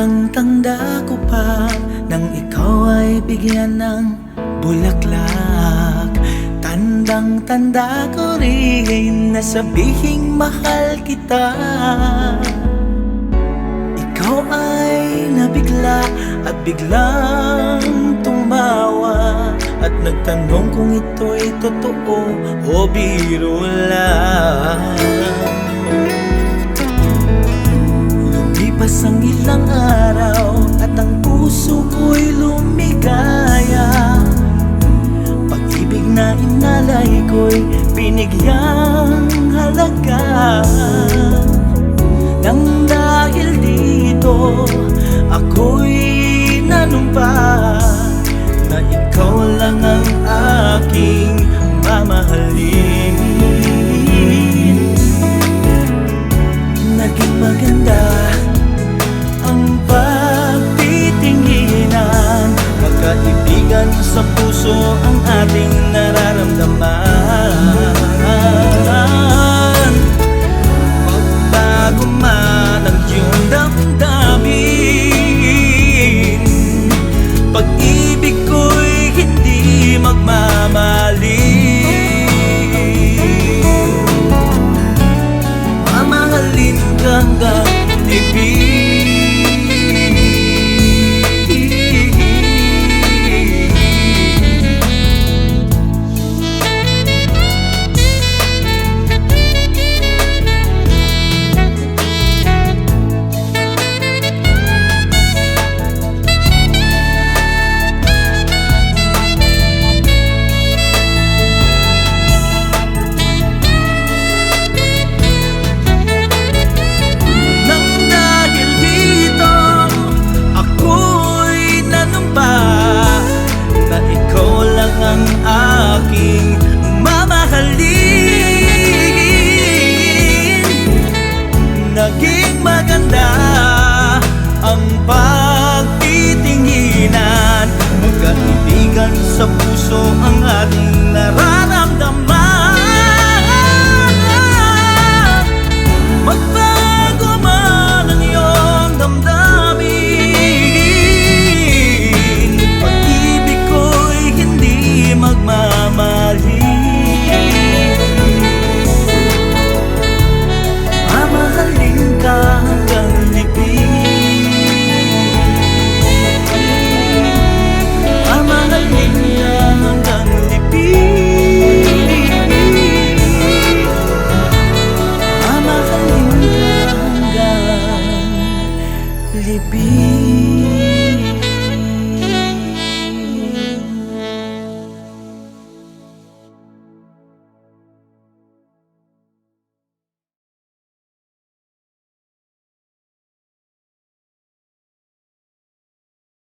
Tandang-tanda ko pa nang ikaw ay bigyan ng bulaklak. Tandang-tanda ko rin na sabihing mahal kita. Ikaw ay nabigla at biglang tumawa, at nagtanong kung ito'y totoo o biro lang. Lumipas ang ilang araw at ang puso ko'y lumigaya. Pag-ibig na inalay ko'y binigyang halaga. Nang dahil dito ako'y nanumpa na ikaw lang ang aking mamahalin. Naging maganda ang pagtitinginan, magkaibigan sa puso ang ating nararamdaman. Magbago man ang iyong damdamin, pag-ibig ko'y hindi magmamaling. Mamahalin ka hanggang libing. Naging maganda ang pagtitinginan, magkaibigan sa puso ang ating nararamdaman. Magbago man ang iyong damdamin, pag-ibig ko'y hindi magmamali. Hanggang libing, mamahalin ka hanggang libing, mamahalin ka hanggang libing.